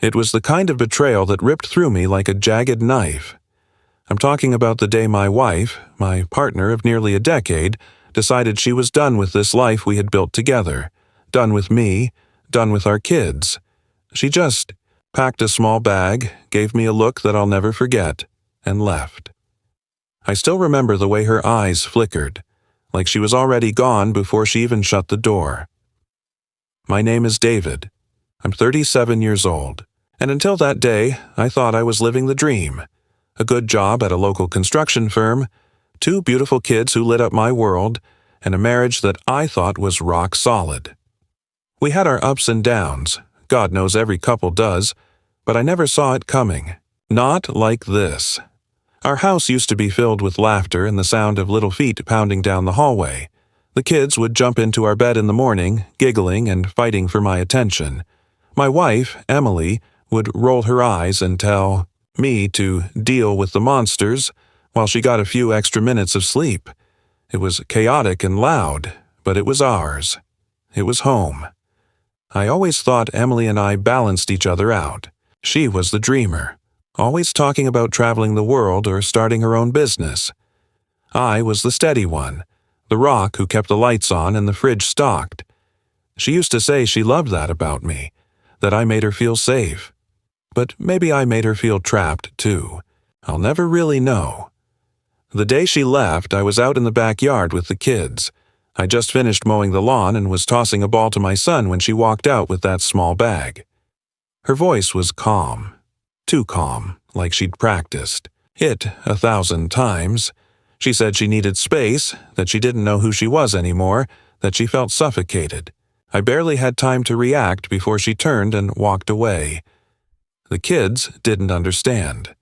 It was the kind of betrayal that ripped through me like a jagged knife. I'm talking about the day my wife, my partner of nearly a decade, decided she was done with this life we had built together, done with me, done with our kids. She just packed a small bag, gave me a look that I'll never forget, and left. I still remember the way her eyes flickered, like she was already gone before she even shut the door. My name is David. I'm 37 years old, and until that day, I thought I was living the dream. A good job at a local construction firm, 2 beautiful kids who lit up my world, and a marriage that I thought was rock solid. We had our ups and downs, God knows every couple does, but I never saw it coming. Not like this. Our house used to be filled with laughter and the sound of little feet pounding down the hallway. The kids would jump into our bed in the morning, giggling and fighting for my attention. My wife, Emily, would roll her eyes and tell me to deal with the monsters while she got a few extra minutes of sleep. It was chaotic and loud, but it was ours. It was home. I always thought Emily and I balanced each other out. She was the dreamer, always talking about traveling the world or starting her own business. I was the steady one, the rock who kept the lights on and the fridge stocked. She used to say she loved that about me, that I made her feel safe. But maybe I made her feel trapped, too. I'll never really know. The day she left, I was out in the backyard with the kids. I just finished mowing the lawn and was tossing a ball to my son when she walked out with that small bag. Her voice was calm. Too calm, like she'd practiced. Hit 1,000 times. She said she needed space, that she didn't know who she was anymore, that she felt suffocated. I barely had time to react before she turned and walked away. The kids didn't understand.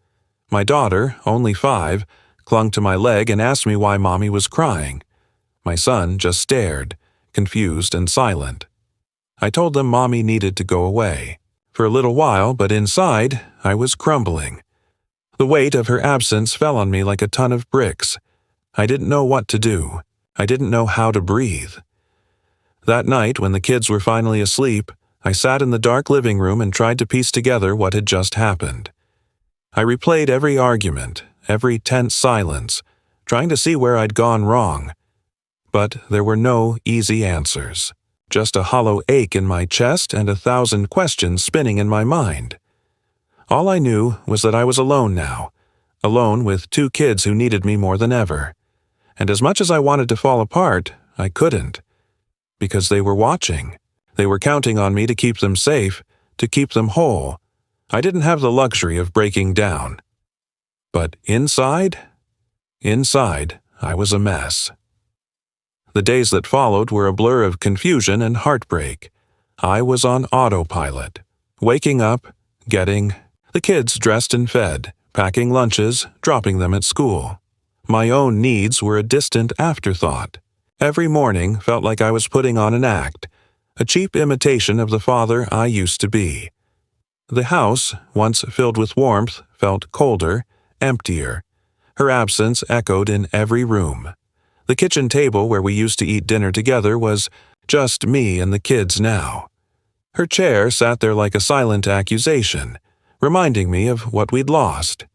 My daughter, only 5, clung to my leg and asked me why Mommy was crying. My son just stared, confused and silent. I told them Mommy needed to go away. For a little while, but inside, I was crumbling. The weight of her absence fell on me like a ton of bricks. I didn't know what to do. I didn't know how to breathe. That night, when the kids were finally asleep, I sat in the dark living room and tried to piece together what had just happened. I replayed every argument, every tense silence, trying to see where I'd gone wrong. But there were no easy answers. Just a hollow ache in my chest and 1,000 questions spinning in my mind. All I knew was that I was alone now, alone with 2 kids who needed me more than ever. And as much as I wanted to fall apart, I couldn't. Because they were watching. They were counting on me to keep them safe, to keep them whole. I didn't have the luxury of breaking down. But inside, I was a mess. The days that followed were a blur of confusion and heartbreak. I was on autopilot, waking up, getting the kids dressed and fed, packing lunches, dropping them at school. My own needs were a distant afterthought. Every morning felt like I was putting on an act, a cheap imitation of the father I used to be. The house, once filled with warmth, felt colder, emptier. Her absence echoed in every room. The kitchen table where we used to eat dinner together was just me and the kids now. Her chair sat there like a silent accusation, reminding me of what we'd lost.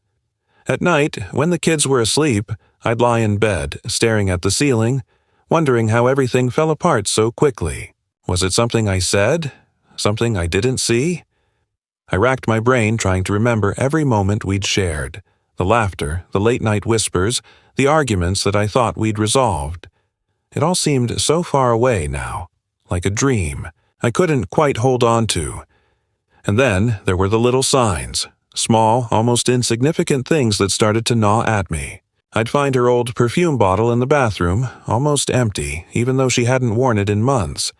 At night, when the kids were asleep, I'd lie in bed, staring at the ceiling, wondering how everything fell apart so quickly. Was it something I said? Something I didn't see? I racked my brain trying to remember every moment we'd shared, the laughter, the late-night whispers, the arguments that I thought we'd resolved. It all seemed so far away now, like a dream I couldn't quite hold on to. And then there were the little signs, small, almost insignificant things that started to gnaw at me. I'd find her old perfume bottle in the bathroom, almost empty, even though she hadn't worn it in months.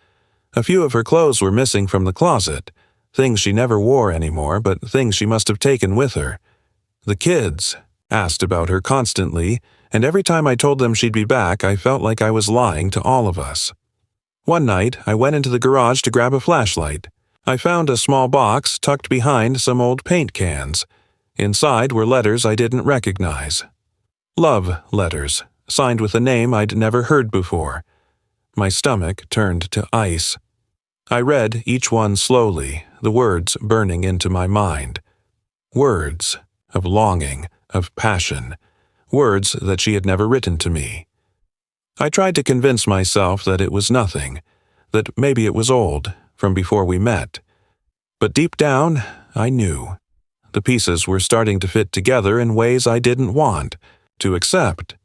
A few of her clothes were missing from the closet, things she never wore anymore, but things she must have taken with her. The kids asked about her constantly, and every time I told them she'd be back, I felt like I was lying to all of us. One night, I went into the garage to grab a flashlight. I found a small box tucked behind some old paint cans. Inside were letters I didn't recognize. Love letters, signed with a name I'd never heard before. My stomach turned to ice. I read each one slowly, the words burning into my mind. Words of longing, of passion, words that she had never written to me. I tried to convince myself that it was nothing, that maybe it was old, from before we met. But deep down, I knew. The pieces were starting to fit together in ways I didn't want to accept.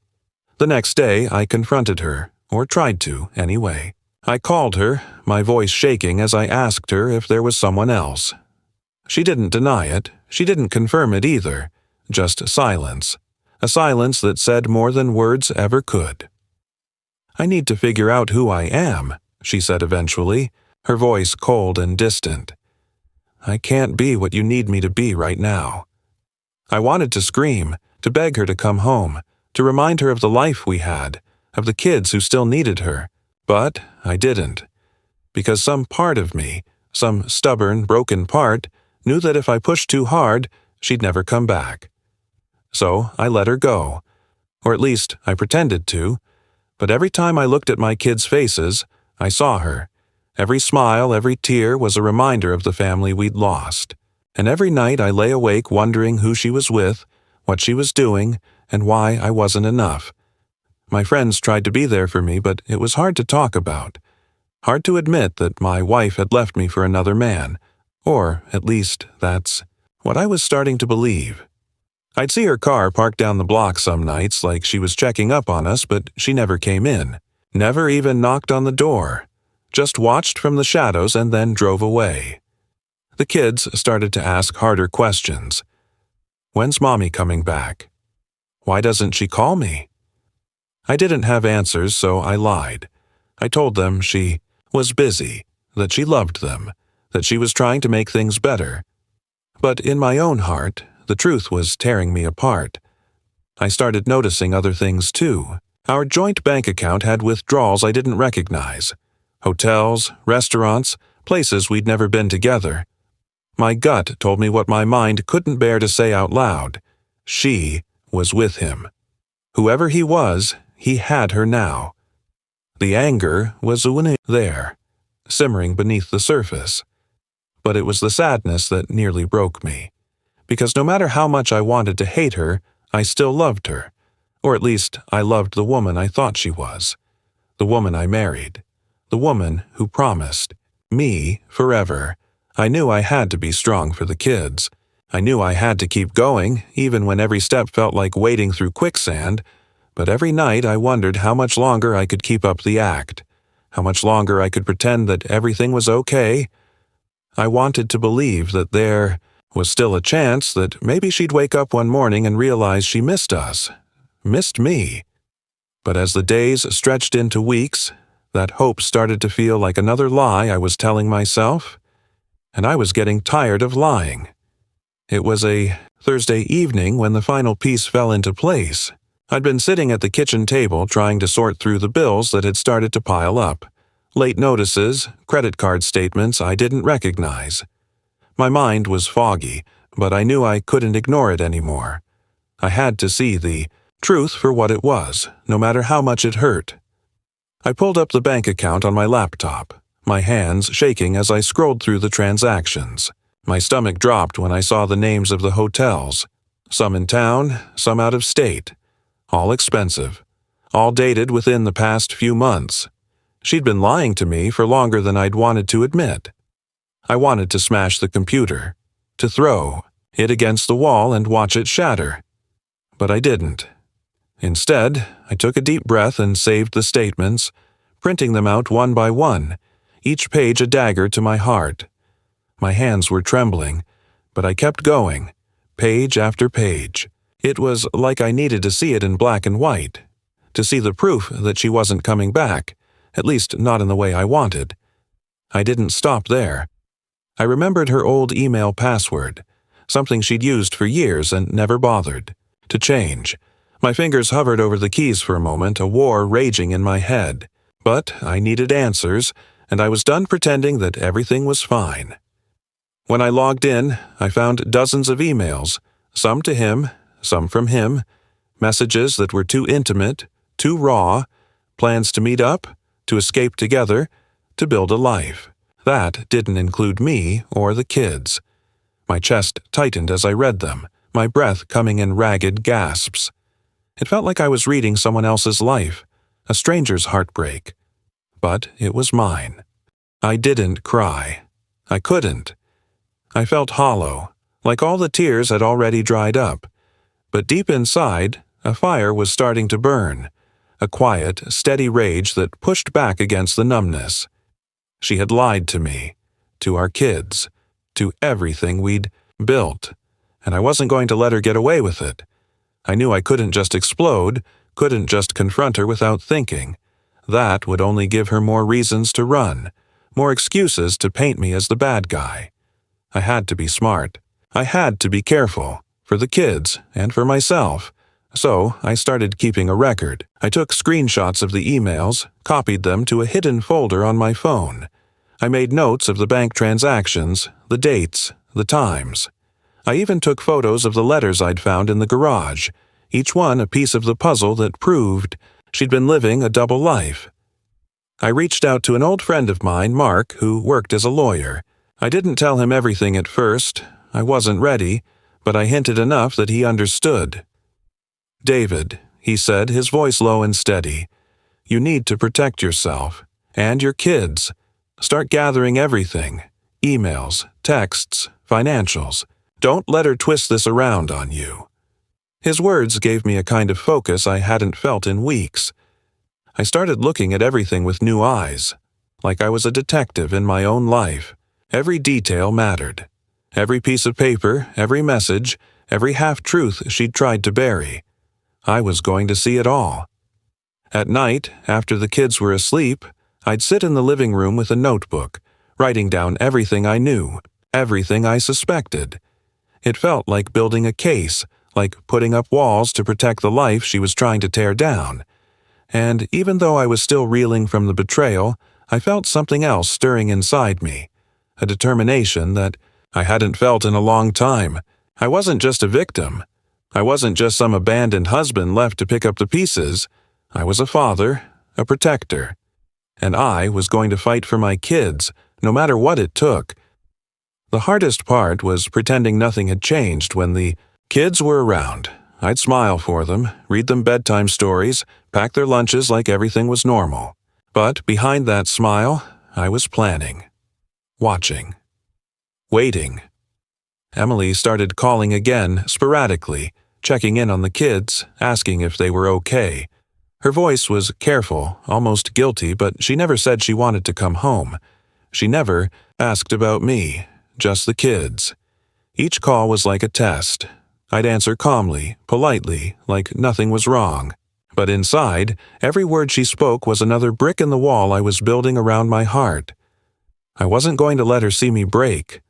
The next day, I confronted her, or tried to, anyway. I called her, my voice shaking as I asked her if there was someone else. She didn't deny it. She didn't confirm it either. Just silence. A silence that said more than words ever could. "I need to figure out who I am," she said eventually, her voice cold and distant. "I can't be what you need me to be right now." I wanted to scream, to beg her to come home, to remind her of the life we had, of the kids who still needed her, but I didn't. Because some part of me, some stubborn, broken part, knew that if I pushed too hard, she'd never come back. So I let her go, or at least I pretended to, but every time I looked at my kids' faces, I saw her. Every smile, every tear was a reminder of the family we'd lost. And every night I lay awake wondering who she was with, what she was doing, and why I wasn't enough. My friends tried to be there for me, but it was hard to talk about. Hard to admit that my wife had left me for another man, or at least that's what I was starting to believe. I'd see her car parked down the block some nights like she was checking up on us, but she never came in, never even knocked on the door, just watched from the shadows and then drove away. The kids started to ask harder questions. "When's Mommy coming back? Why doesn't she call me?" I didn't have answers, so I lied. I told them she was busy, that she loved them, that she was trying to make things better. But in my own heart, the truth was tearing me apart. I started noticing other things too. Our joint bank account had withdrawals I didn't recognize. Hotels, restaurants, places we'd never been together. My gut told me what my mind couldn't bear to say out loud. She was with him. Whoever he was, he had her now. The anger was there, simmering beneath the surface. But it was the sadness that nearly broke me. Because no matter how much I wanted to hate her, I still loved her. Or at least I loved the woman I thought she was. The woman I married. The woman who promised me forever. I knew I had to be strong for the kids. I knew I had to keep going, even when every step felt like wading through quicksand. But every night I wondered how much longer I could keep up the act. How much longer I could pretend that everything was okay. I wanted to believe that there was still a chance that maybe she'd wake up one morning and realize she missed us. Missed me. But as the days stretched into weeks, that hope started to feel like another lie I was telling myself. And I was getting tired of lying. It was a Thursday evening when the final piece fell into place. I'd been sitting at the kitchen table trying to sort through the bills that had started to pile up. Late notices, credit card statements I didn't recognize. My mind was foggy, but I knew I couldn't ignore it anymore. I had to see the truth for what it was, no matter how much it hurt. I pulled up the bank account on my laptop, my hands shaking as I scrolled through the transactions. My stomach dropped when I saw the names of the hotels, some in town, some out of state. All expensive, all dated within the past few months. She'd been lying to me for longer than I'd wanted to admit. I wanted to smash the computer, to throw it against the wall and watch it shatter. But I didn't. Instead, I took a deep breath and saved the statements, printing them out one by one, each page a dagger to my heart. My hands were trembling, but I kept going, page after page. It was like I needed to see it in black and white, to see the proof that she wasn't coming back, at least not in the way I wanted. I didn't stop there. I remembered her old email password, something she'd used for years and never bothered to change. My fingers hovered over the keys for a moment, a war raging in my head. But I needed answers, and I was done pretending that everything was fine. When I logged in, I found dozens of emails, some to him, some from him, messages that were too intimate, too raw, plans to meet up, to escape together, to build a life. That didn't include me or the kids. My chest tightened as I read them, my breath coming in ragged gasps. It felt like I was reading someone else's life, a stranger's heartbreak. But it was mine. I didn't cry. I couldn't. I felt hollow, like all the tears had already dried up. But deep inside, a fire was starting to burn, a quiet, steady rage that pushed back against the numbness. She had lied to me, to our kids, to everything we'd built, and I wasn't going to let her get away with it. I knew I couldn't just explode, couldn't just confront her without thinking. That would only give her more reasons to run, more excuses to paint me as the bad guy. I had to be smart. I had to be careful, for the kids and for myself. So I started keeping a record. I took screenshots of the emails, copied them to a hidden folder on my phone. I made notes of the bank transactions, the dates, the times. I even took photos of the letters I'd found in the garage, each one a piece of the puzzle that proved she'd been living a double life. I reached out to an old friend of mine, Mark, who worked as a lawyer. I didn't tell him everything at first. I wasn't ready, but I hinted enough that he understood. "David," he said, his voice low and steady, "you need to protect yourself and your kids. Start gathering everything, emails, texts, financials. Don't let her twist this around on you." His words gave me a kind of focus I hadn't felt in weeks. I started looking at everything with new eyes, like I was a detective in my own life. Every detail mattered. Every piece of paper, every message, every half-truth she'd tried to bury. I was going to see it all. At night, after the kids were asleep, I'd sit in the living room with a notebook, writing down everything I knew, everything I suspected. It felt like building a case, like putting up walls to protect the life she was trying to tear down. And even though I was still reeling from the betrayal, I felt something else stirring inside me, a determination that I hadn't felt in a long time. I wasn't just a victim. I wasn't just some abandoned husband left to pick up the pieces. I was a father, a protector. And I was going to fight for my kids, no matter what it took. The hardest part was pretending nothing had changed when the kids were around. I'd smile for them, read them bedtime stories, pack their lunches like everything was normal. But behind that smile, I was planning, watching, waiting. Emily started calling again, sporadically, checking in on the kids, asking if they were okay. Her voice was careful, almost guilty, but she never said she wanted to come home. She never asked about me, just the kids. Each call was like a test. I'd answer calmly, politely, like nothing was wrong. But inside, every word she spoke was another brick in the wall I was building around my heart. I wasn't going to let her see me break.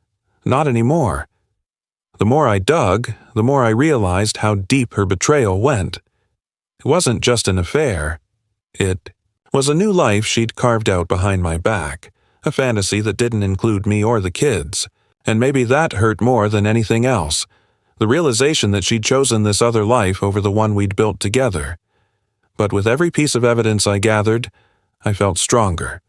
Not anymore. The more I dug, the more I realized how deep her betrayal went. It wasn't just an affair. It was a new life she'd carved out behind my back, a fantasy that didn't include me or the kids. And maybe that hurt more than anything else, the realization that she'd chosen this other life over the one we'd built together. But with every piece of evidence I gathered, I felt stronger.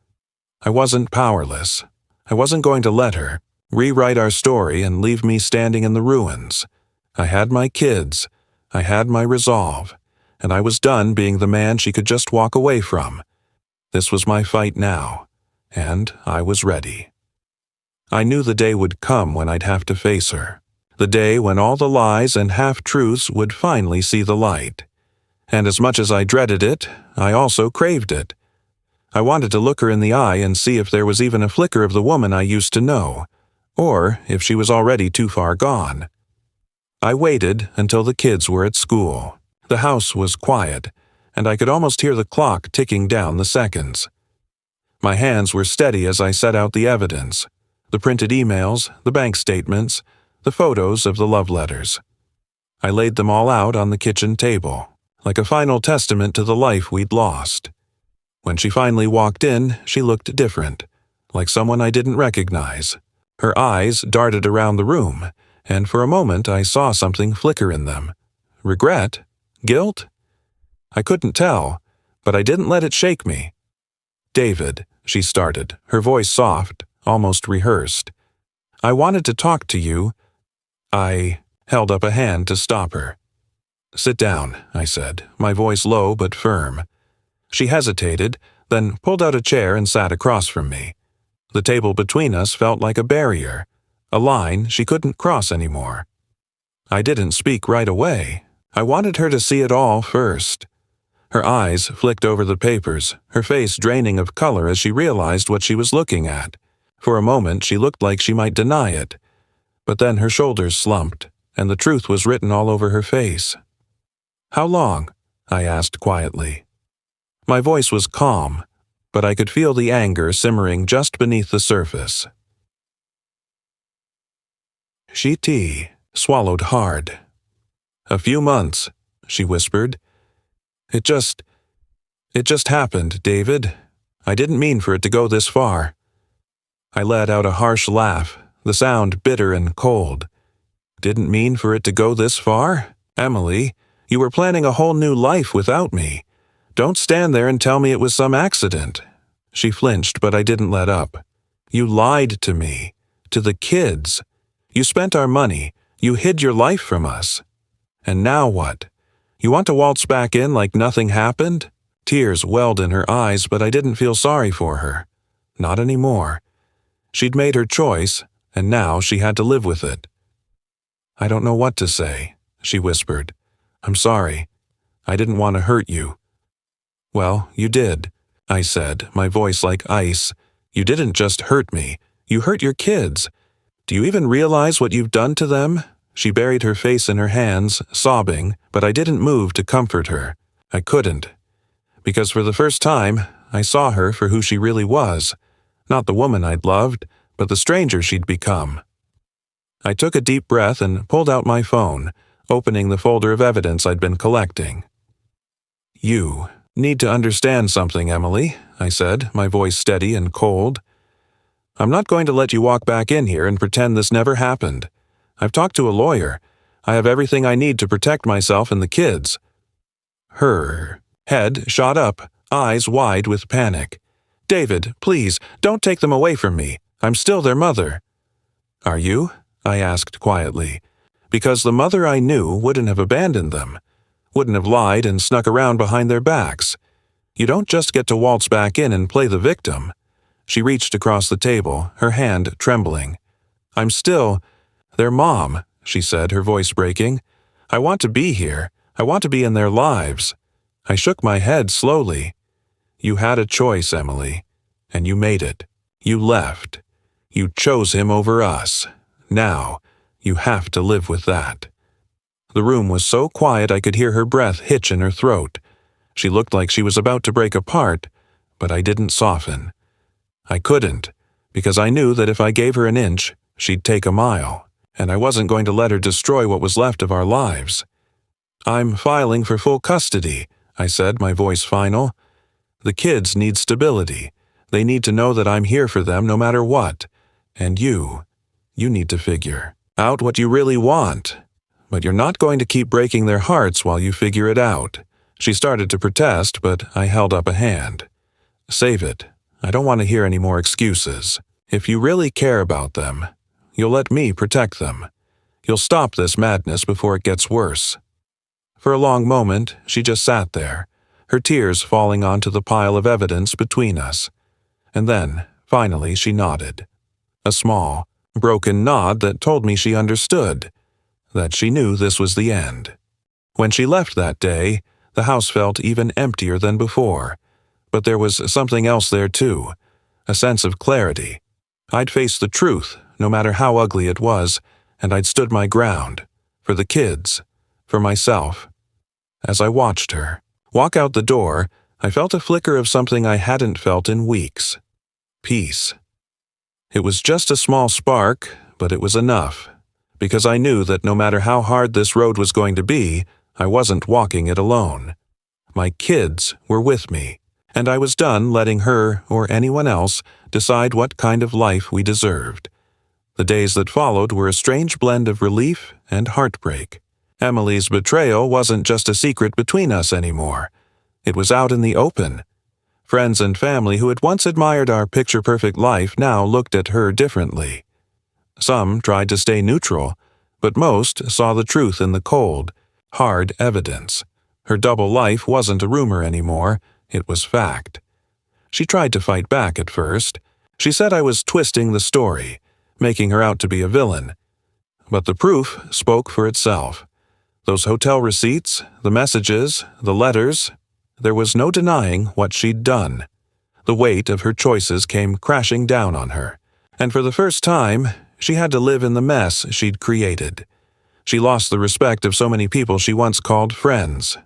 I wasn't powerless. I wasn't going to let her rewrite our story and leave me standing in the ruins. I had my kids. I had my resolve. And I was done being the man she could just walk away from. This was my fight now, and I was ready. I knew the day would come when I'd have to face her, the day when all the lies and half-truths would finally see the light. And as much as I dreaded it, I also craved it. I wanted to look her in the eye and see if there was even a flicker of the woman I used to know, or if she was already too far gone. I waited until the kids were at school. The house was quiet, and I could almost hear the clock ticking down the seconds. My hands were steady as I set out the evidence, the printed emails, the bank statements, the photos of the love letters. I laid them all out on the kitchen table, like a final testament to the life we'd lost. When she finally walked in, she looked different, like someone I didn't recognize. Her eyes darted around the room, and for a moment I saw something flicker in them. Regret? Guilt? I couldn't tell, but I didn't let it shake me. "David," she started, her voice soft, almost rehearsed. "I wanted to talk to you." I held up a hand to stop her. "Sit down," I said, my voice low but firm. She hesitated, then pulled out a chair and sat across from me. The table between us felt like a barrier, a line she couldn't cross anymore. I didn't speak right away. I wanted her to see it all first. Her eyes flicked over the papers, her face draining of color as she realized what she was looking at. For a moment she looked like she might deny it, but then her shoulders slumped, and the truth was written all over her face. "How long?" I asked quietly. My voice was calm, but I could feel the anger simmering just beneath the surface. She swallowed hard. "A few months," she whispered. It just happened, David. I didn't mean for it to go this far." I let out a harsh laugh, the sound bitter and cold. "Didn't mean for it to go this far? Emily, you were planning a whole new life without me. Don't stand there and tell me it was some accident." She flinched, but I didn't let up. "You lied to me, to the kids. You spent our money. You hid your life from us. And now what? You want to waltz back in like nothing happened?" Tears welled in her eyes, but I didn't feel sorry for her. Not anymore. She'd made her choice, and now she had to live with it. "I don't know what to say," she whispered. "I'm sorry. I didn't want to hurt you." "Well, you did," I said, my voice like ice. "You didn't just hurt me. You hurt your kids. Do you even realize what you've done to them?" She buried her face in her hands, sobbing, but I didn't move to comfort her. I couldn't. Because for the first time, I saw her for who she really was. Not the woman I'd loved, but the stranger she'd become. I took a deep breath and pulled out my phone, opening the folder of evidence I'd been collecting. "You need to understand something, Emily," I said, my voice steady and cold. "I'm not going to let you walk back in here and pretend this never happened. I've talked to a lawyer. I have everything I need to protect myself and the kids." Her head shot up, eyes wide with panic. "David, please, don't take them away from me. I'm still their mother." "Are you?" I asked quietly. "Because the mother I knew wouldn't have abandoned them, wouldn't have lied and snuck around behind their backs. You don't just get to waltz back in and play the victim." She reached across the table, her hand trembling. "I'm still their mom," she said, her voice breaking. "I want to be here. I want to be in their lives." I shook my head slowly. "You had a choice, Emily, and you made it. You left. You chose him over us. Now, you have to live with that." The room was so quiet I could hear her breath hitch in her throat. She looked like she was about to break apart, but I didn't soften. I couldn't, because I knew that if I gave her an inch, she'd take a mile. And I wasn't going to let her destroy what was left of our lives. "I'm filing for full custody," I said, my voice final. "The kids need stability. They need to know that I'm here for them no matter what. And you need to figure out what you really want. But you're not going to keep breaking their hearts while you figure it out." She started to protest, but I held up a hand. "Save it. I don't want to hear any more excuses. If you really care about them, you'll let me protect them. You'll stop this madness before it gets worse." For a long moment, she just sat there, her tears falling onto the pile of evidence between us. And then, finally, she nodded. A small, broken nod that told me she understood, that she knew this was the end. When she left that day, the house felt even emptier than before. But there was something else there too, a sense of clarity. I'd faced the truth, no matter how ugly it was, and I'd stood my ground, for the kids, for myself. As I watched her walk out the door, I felt a flicker of something I hadn't felt in weeks. Peace. It was just a small spark, but it was enough, because I knew that no matter how hard this road was going to be, I wasn't walking it alone. My kids were with me, and I was done letting her or anyone else decide what kind of life we deserved. The days that followed were a strange blend of relief and heartbreak. Emily's betrayal wasn't just a secret between us anymore. It was out in the open. Friends and family who had once admired our picture-perfect life now looked at her differently. Some tried to stay neutral, but most saw the truth in the cold, hard evidence. Her double life wasn't a rumor anymore, it was fact. She tried to fight back at first. She said I was twisting the story, making her out to be a villain. But the proof spoke for itself. Those hotel receipts, the messages, the letters, there was no denying what she'd done. The weight of her choices came crashing down on her, and for the first time, she had to live in the mess she'd created. She lost the respect of so many people she once called friends.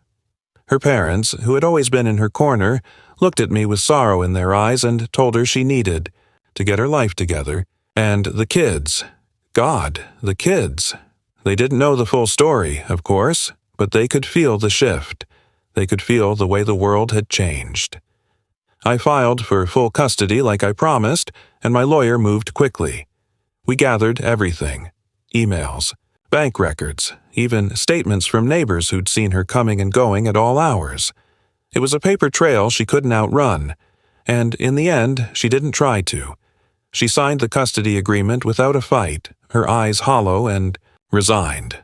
Her parents, who had always been in her corner, looked at me with sorrow in their eyes and told her she needed to get her life together. And the kids. God, the kids. They didn't know the full story, of course, but they could feel the shift. They could feel the way the world had changed. I filed for full custody like I promised, and my lawyer moved quickly. We gathered everything. Emails, bank records, even statements from neighbors who'd seen her coming and going at all hours. It was a paper trail she couldn't outrun, and in the end, she didn't try to. She signed the custody agreement without a fight, her eyes hollow and resigned.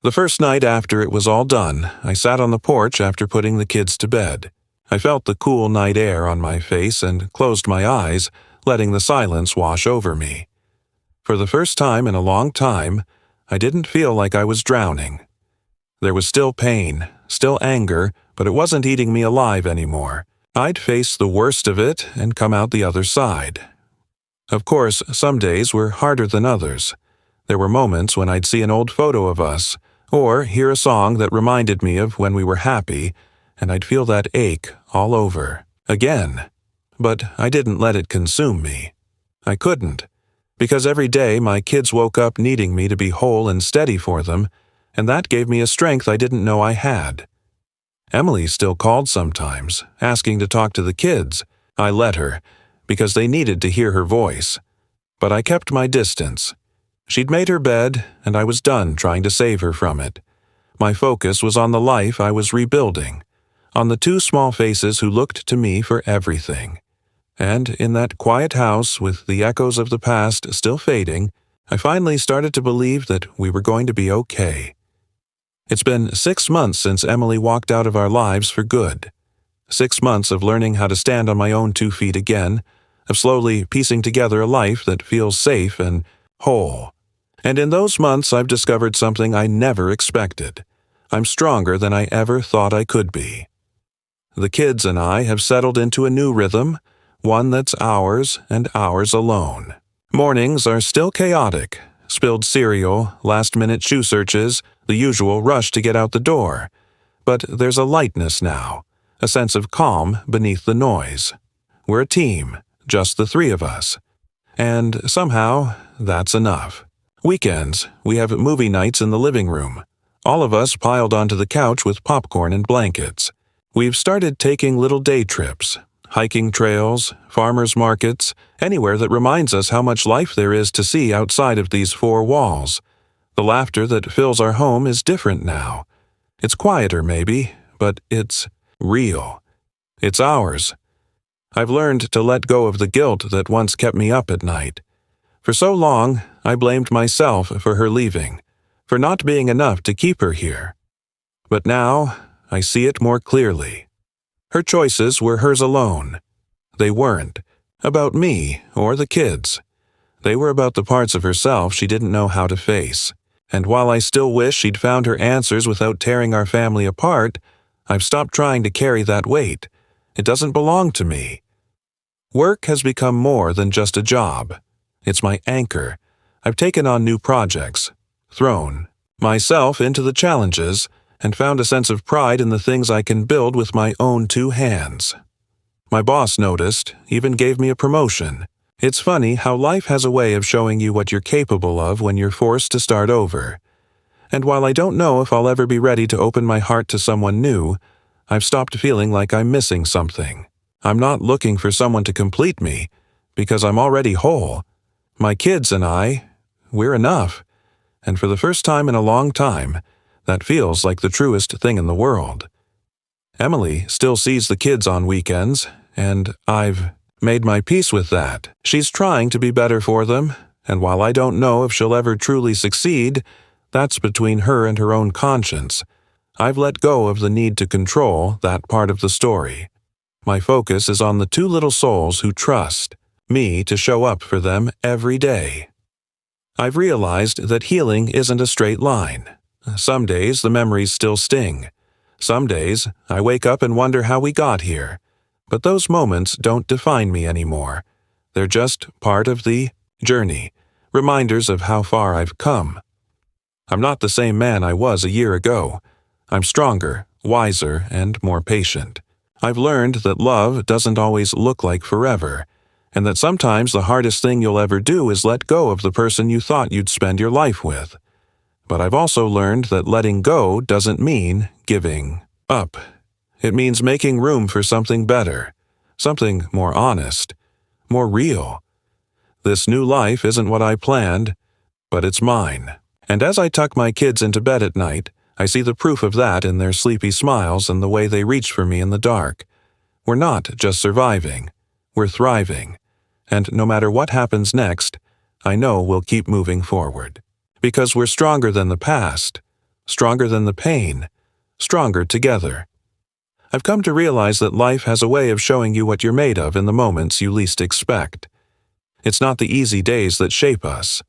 The first night after it was all done, I sat on the porch after putting the kids to bed. I felt the cool night air on my face and closed my eyes, letting the silence wash over me. For the first time in a long time, I didn't feel like I was drowning. There was still pain, still anger, but it wasn't eating me alive anymore. I'd face the worst of it and come out the other side. Of course, some days were harder than others. There were moments when I'd see an old photo of us, or hear a song that reminded me of when we were happy, and I'd feel that ache all over, again. But I didn't let it consume me. I couldn't, because every day my kids woke up needing me to be whole and steady for them, and that gave me a strength I didn't know I had. Emily still called sometimes, asking to talk to the kids. I let her, because they needed to hear her voice. But I kept my distance. She'd made her bed, and I was done trying to save her from it. My focus was on the life I was rebuilding, on the two small faces who looked to me for everything. And in that quiet house, with the echoes of the past still fading, I finally started to believe that we were going to be okay. It's been 6 months since Emily walked out of our lives for good. 6 months of learning how to stand on my own 2 feet again, of slowly piecing together a life that feels safe and whole. And in those months I've discovered something I never expected. I'm stronger than I ever thought I could be. The kids and I have settled into a new rhythm, one that's ours and ours alone. Mornings are still chaotic. Spilled cereal, last-minute shoe searches, the usual rush to get out the door. But there's a lightness now, a sense of calm beneath the noise. We're a team, just the 3 of us. And somehow, that's enough. Weekends, we have movie nights in the living room. All of us piled onto the couch with popcorn and blankets. We've started taking little day trips, hiking trails, farmers markets, anywhere that reminds us how much life there is to see outside of these 4 walls. The laughter that fills our home is different now. It's quieter, maybe, but it's real. It's ours. I've learned to let go of the guilt that once kept me up at night. For so long, I blamed myself for her leaving, for not being enough to keep her here. But now, I see it more clearly. Her choices were hers alone. They weren't about me or the kids. They were about the parts of herself she didn't know how to face. And while I still wish she'd found her answers without tearing our family apart, I've stopped trying to carry that weight. It doesn't belong to me. Work has become more than just a job. It's my anchor. I've taken on new projects, thrown myself into the challenges, and found a sense of pride in the things I can build with my own 2 hands. My boss noticed, even gave me a promotion. It's funny how life has a way of showing you what you're capable of when you're forced to start over. And while I don't know if I'll ever be ready to open my heart to someone new, I've stopped feeling like I'm missing something. I'm not looking for someone to complete me, because I'm already whole. My kids and I, we're enough. And for the first time in a long time, that feels like the truest thing in the world. Emily still sees the kids on weekends, and I've made my peace with that. She's trying to be better for them, and while I don't know if she'll ever truly succeed, that's between her and her own conscience. I've let go of the need to control that part of the story. My focus is on the two little souls who trust me to show up for them every day. I've realized that healing isn't a straight line. Some days the memories still sting. Some days I wake up and wonder how we got here. But those moments don't define me anymore. They're just part of the journey, reminders of how far I've come. I'm not the same man I was a year ago. I'm stronger, wiser, and more patient. I've learned that love doesn't always look like forever, and that sometimes the hardest thing you'll ever do is let go of the person you thought you'd spend your life with. But I've also learned that letting go doesn't mean giving up. It means making room for something better, something more honest, more real. This new life isn't what I planned, but it's mine. And as I tuck my kids into bed at night, I see the proof of that in their sleepy smiles and the way they reach for me in the dark. We're not just surviving, we're thriving. And no matter what happens next, I know we'll keep moving forward. Because we're stronger than the past, stronger than the pain, stronger together. I've come to realize that life has a way of showing you what you're made of in the moments you least expect. It's not the easy days that shape us.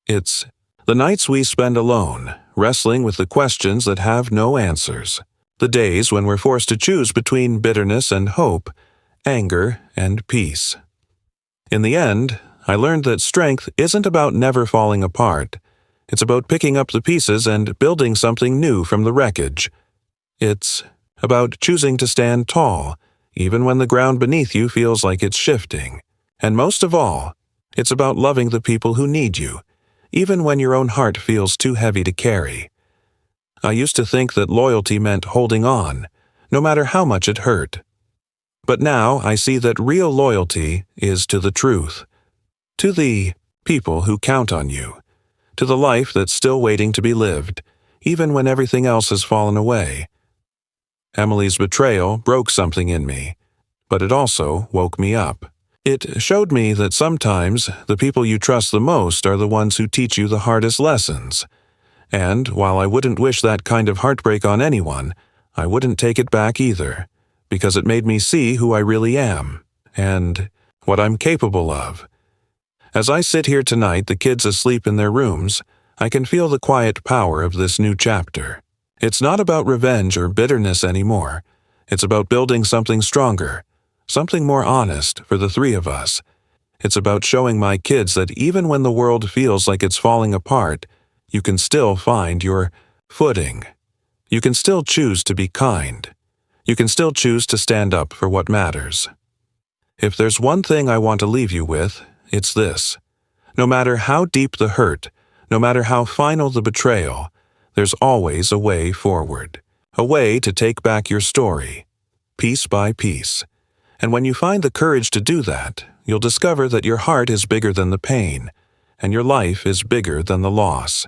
It's the nights we spend alone, wrestling with the questions that have no answers. The days when we're forced to choose between bitterness and hope, anger and peace. In the end, I learned that strength isn't about never falling apart. It's about picking up the pieces and building something new from the wreckage. It's about choosing to stand tall, even when the ground beneath you feels like it's shifting. And most of all, it's about loving the people who need you, even when your own heart feels too heavy to carry. I used to think that loyalty meant holding on, no matter how much it hurt. But now I see that real loyalty is to the truth, to the people who count on you, to the life that's still waiting to be lived, even when everything else has fallen away. Emily's betrayal broke something in me, but it also woke me up. It showed me that sometimes the people you trust the most are the ones who teach you the hardest lessons. And while I wouldn't wish that kind of heartbreak on anyone, I wouldn't take it back either, because it made me see who I really am, and what I'm capable of. As I sit here tonight, the kids asleep in their rooms, I can feel the quiet power of this new chapter. It's not about revenge or bitterness anymore. It's about building something stronger, something more honest for the three of us. It's about showing my kids that even when the world feels like it's falling apart, you can still find your footing. You can still choose to be kind. You can still choose to stand up for what matters. If there's one thing I want to leave you with, it's this. No matter how deep the hurt, no matter how final the betrayal, there's always a way forward. A way to take back your story, piece by piece. And when you find the courage to do that, you'll discover that your heart is bigger than the pain, and your life is bigger than the loss.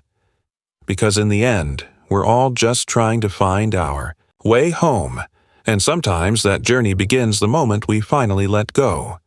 Because in the end, we're all just trying to find our way home, and sometimes that journey begins the moment we finally let go.